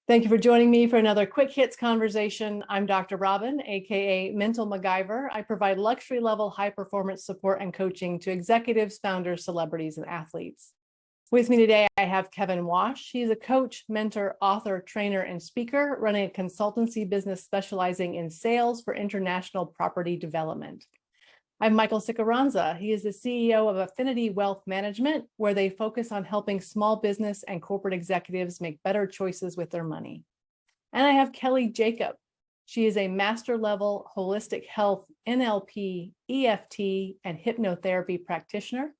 Thank you for joining me for another quick hits conversation. I'm Dr. Robyn, aka Mental MacGyver. I provide luxury level high performance support and coaching to executives, founders, celebrities, and athletes. With me today, I have Kevin Wash. He's a coach, mentor, author, trainer, and speaker, running a consultancy business specializing in sales for international property development. I have Michael Sicuranza. He is the CEO of Affinity Wealth Management, where they focus on helping small business and corporate executives make better choices with their money. And I have Kelle Jacob. She is a master level holistic health, NLP, EFT, and hypnotherapy practitioner,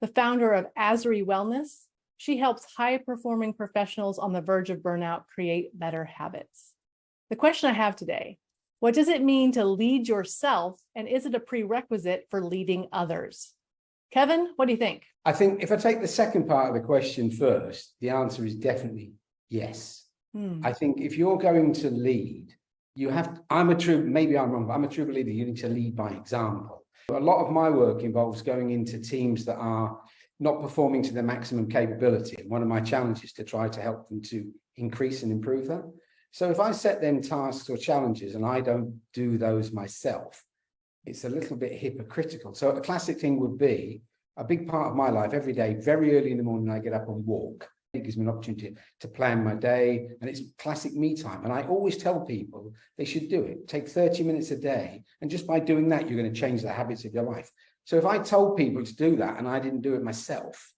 the founder of Azuri Wellness. She helps high performing professionals on the verge of burnout create better habits. The question I have today: what does it mean to lead yourself, and is it a prerequisite for leading others? Kevin, what do you think? I think if I take the second part of the question first, the answer is definitely yes. I think if you're going to lead, you have to, maybe I'm wrong, but I'm a true believer you need to lead by example. A lot of my work involves going into teams that are not performing to their maximum capability. And one of my challenges is to try to help them to increase and improve that. So if I set them tasks or challenges and I don't do those myself, it's a little bit hypocritical. So a classic thing would be a big part of my life every day, very early in the morning, I get up and walk. It gives me an opportunity to plan my day, and it's classic me time. And I always tell people they should do it. Take 30 minutes a day. And just by doing that, you're going to change the habits of your life. So if I told people to do that and I didn't do it myself,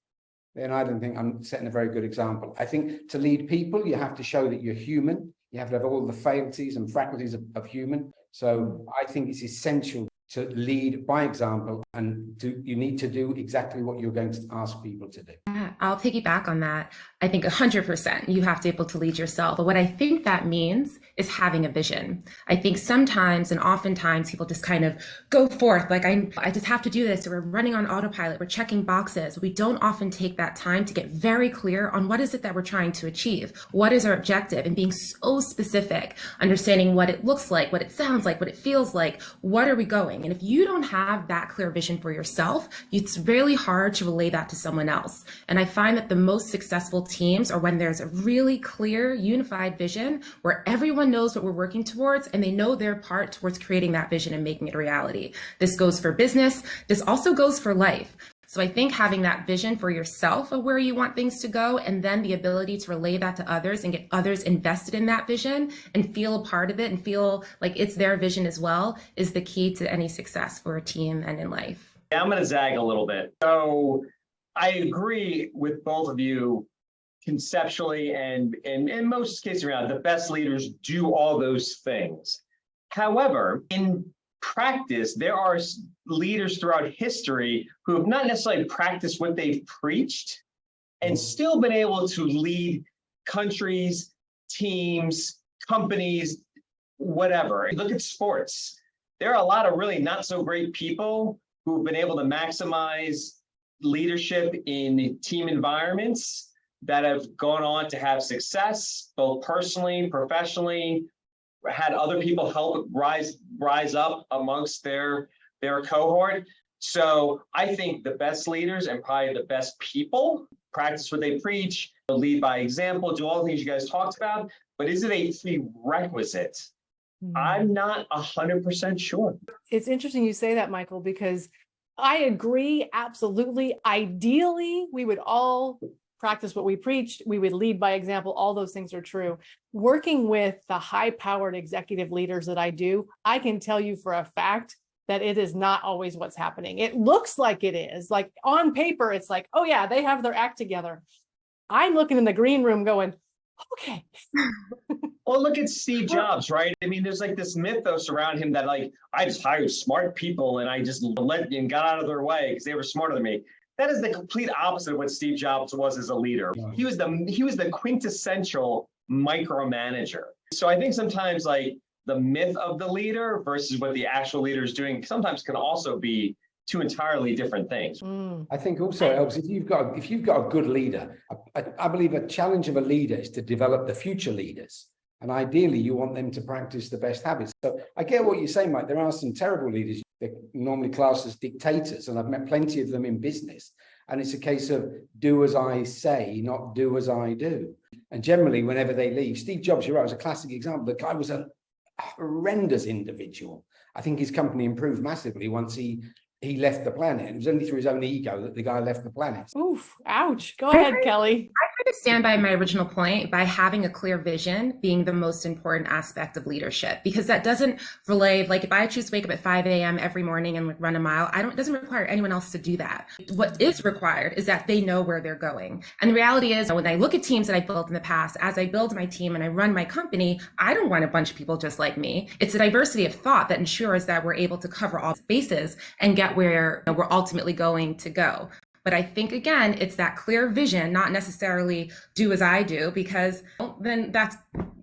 then I don't think I'm setting a very good example. I think to lead people, you have to show that you're human. You have to have all the frailties and faculties of human. So I think it's essential to lead by example, and you need to do exactly what you're going to ask people to do. Yeah, I'll piggyback on that. I think 100% you have to be able to lead yourself. But what I think that means is having a vision. I think sometimes and oftentimes people just kind of go forth like, I just have to do this, or we're running on autopilot, we're checking boxes. We don't often take that time to get very clear on what is it that we're trying to achieve, what is our objective, and being so specific, understanding what it looks like, what it sounds like, what it feels like, what are we going. And if you don't have that clear vision for yourself, it's really hard to relay that to someone else. And I find that the most successful teams are when there's a really clear, unified vision where everyone knows what we're working towards and they know their part towards creating that vision and making it a reality. This goes for business. This also goes for life. So I think having that vision for yourself of where you want things to go, and then the ability to relay that to others and get others invested in that vision and feel a part of it and feel like it's their vision as well, is the key to any success for a team and in life. Yeah, I'm going to zag a little bit. So I agree with both of you conceptually, and in most cases around, the best leaders do all those things. However, in practice, there are leaders throughout history who have not necessarily practiced what they've preached and still been able to lead countries, teams, companies, whatever. Look at sports. There are a lot of really not so great people who've been able to maximize leadership in team environments that have gone on to have success, both personally, professionally, had other people help rise up amongst their cohort. So I think the best leaders and probably the best people practice what they preach, lead by example, do all the things you guys talked about. But is it a prerequisite? I'm not 100% sure. It's interesting you say that, Michael, because I agree absolutely. Ideally, we would all practice what we preach. We would lead by example. All those things are true. Working with the high-powered executive leaders that I do, I can tell you for a fact that it is not always what's happening. It looks like it is. Like on paper, it's like, oh yeah, they have their act together. I'm looking in the green room going, okay. Well, look at Steve Jobs, right? I mean, there's like this mythos around him that like, I just hired smart people and I just let and got out of their way because they were smarter than me. That is the complete opposite of what Steve Jobs was as a leader. He was the quintessential micromanager. So I think sometimes like the myth of the leader versus what the actual leader is doing sometimes can also be two entirely different things. I think also it helps if you've got a good leader. I believe a challenge of a leader is to develop the future leaders. And ideally, you want them to practice the best habits. So I get what you're saying, Mike. There are some terrible leaders. They're normally classed as dictators, and I've met plenty of them in business. And it's a case of do as I say, not do as I do. And generally, whenever they leave, Steve Jobs, you're right, was a classic example. The guy was a horrendous individual. I think his company improved massively once he left the planet. It was only through his own ego that the guy left the planet. Oof, ouch. Go ahead, Kelle. I stand by my original point by having a clear vision being the most important aspect of leadership, because that doesn't relay, like if I choose to wake up at 5 a.m. every morning and run a mile, it doesn't require anyone else to do that. What is required is that they know where they're going. And the reality is, when I look at teams that I've built in the past, as I build my team and I run my company, I don't want a bunch of people just like me. It's a diversity of thought that ensures that we're able to cover all spaces and get where we're ultimately going to go. But I think, again, it's that clear vision, not necessarily do as I do, because then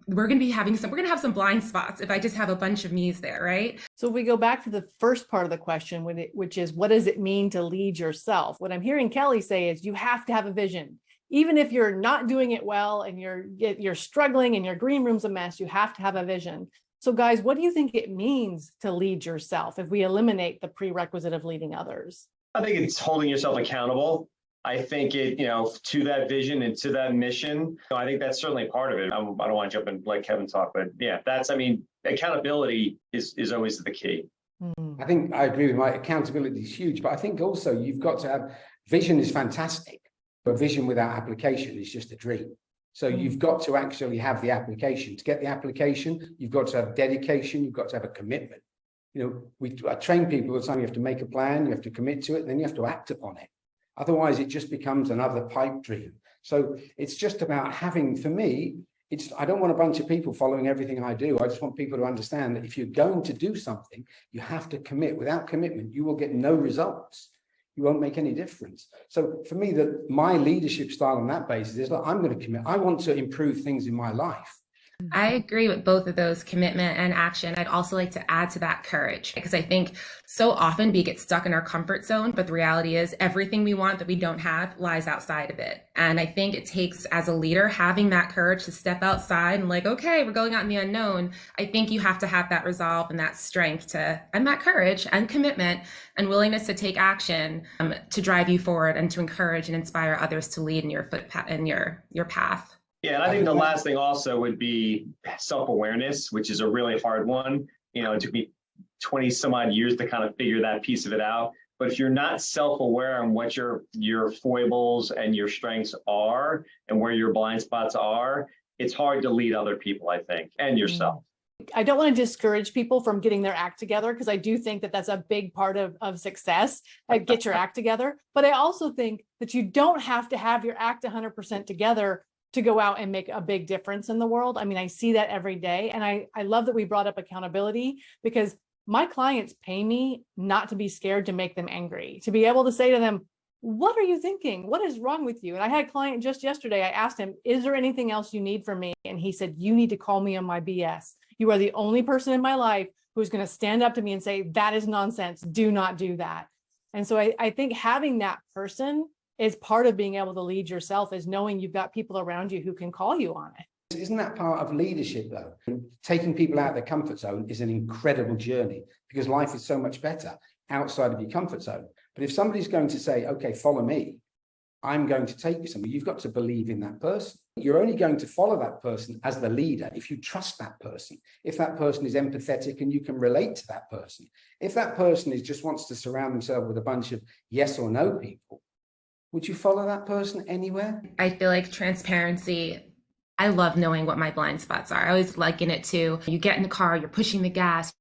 we're going to have some blind spots if I just have a bunch of me's there, right? So if we go back to the first part of the question, which is, what does it mean to lead yourself? What I'm hearing Kelle say is you have to have a vision. Even if you're not doing it well and you're struggling and your green room's a mess, you have to have a vision. So guys, what do you think it means to lead yourself if we eliminate the prerequisite of leading others? I think it's holding yourself accountable. I think to that vision and to that mission. I think that's certainly part of it. I don't want to jump in and let Kevin talk, but yeah, accountability is always the key. I think I agree with Mike. Accountability is huge, but I think also you've got to have vision is fantastic, but vision without application is just a dream. So you've got to actually have the application. To get the application, you've got to have dedication, you've got to have a commitment. I train people all the time. You have to make a plan, you have to commit to it, and then you have to act upon it. Otherwise, it just becomes another pipe dream. So it's just about having, for me, I don't want a bunch of people following everything I do. I just want people to understand that if you're going to do something, you have to commit. Without commitment, you will get no results. You won't make any difference. So for me, my leadership style on that basis is that I'm going to commit. I want to improve things in my life. I agree with both of those, commitment and action. I'd also like to add to that courage, because I think so often we get stuck in our comfort zone, but the reality is everything we want that we don't have lies outside of it. And I think it takes, as a leader, having that courage to step outside and okay, we're going out in the unknown. I think you have to have that resolve and that strength and that courage and commitment and willingness to take action to drive you forward and to encourage and inspire others to lead in your path. Yeah, and I think the last thing also would be self-awareness, which is a really hard one. It took me 20 some odd years to kind of figure that piece of it out. But if you're not self-aware on what your foibles and your strengths are and where your blind spots are, it's hard to lead other people, I think, and yourself. I don't want to discourage people from getting their act together, because I do think that that's a big part of success. Get your act together. But I also think that you don't have to have your act 100% together to go out and make a big difference in the world. I mean, I see that every day. And I love that we brought up accountability, because my clients pay me not to be scared to make them angry, to be able to say to them, what are you thinking? What is wrong with you? And I had a client just yesterday. I asked him, is there anything else you need from me? And he said, you need to call me on my BS. You are the only person in my life who's going to stand up to me and say, that is nonsense. Do not do that. And so I think having that person is part of being able to lead yourself, is knowing you've got people around you who can call you on it. Isn't that part of leadership, though? Taking people out of their comfort zone is an incredible journey, because life is so much better outside of your comfort zone. But if somebody's going to say, okay, follow me, I'm going to take you somewhere, you've got to believe in that person. You're only going to follow that person as the leader if you trust that person, if that person is empathetic and you can relate to that person. If that person just wants to surround themselves with a bunch of yes or no people, would you follow that person anywhere? I feel like transparency. I love knowing what my blind spots are. I always liken it to, you get in the car, you're pushing the gas,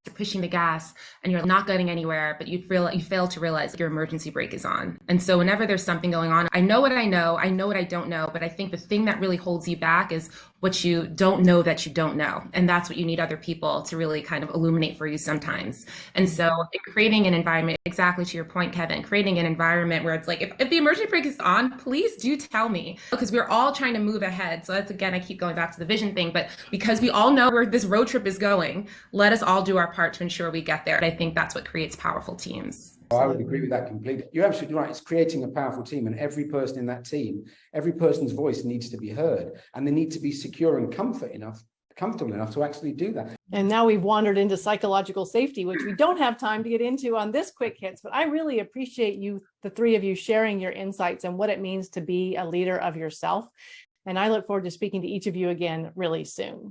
and you're not getting anywhere, but you fail to realize your emergency brake is on. And so whenever there's something going on, I know what I know what I don't know, but I think the thing that really holds you back is what you don't know that you don't know. And that's what you need other people to really kind of illuminate for you sometimes. And so creating an environment, exactly to your point, Kevin, creating an environment where it's like, if the emergency brake is on, please do tell me, because we're all trying to move ahead. So that's, again, I keep going back to the vision thing, but because we all know where this road trip is going, let us all do our part to ensure we get there. And I think that's what creates powerful teams. I would agree with that completely. You're absolutely right. It's creating a powerful team, and every person in that team, every person's voice needs to be heard, and they need to be secure and comfortable enough to actually do that. And now we've wandered into psychological safety, which we don't have time to get into on this quick hits, but I really appreciate you, the three of you, sharing your insights and what it means to be a leader of yourself. And I look forward to speaking to each of you again really soon.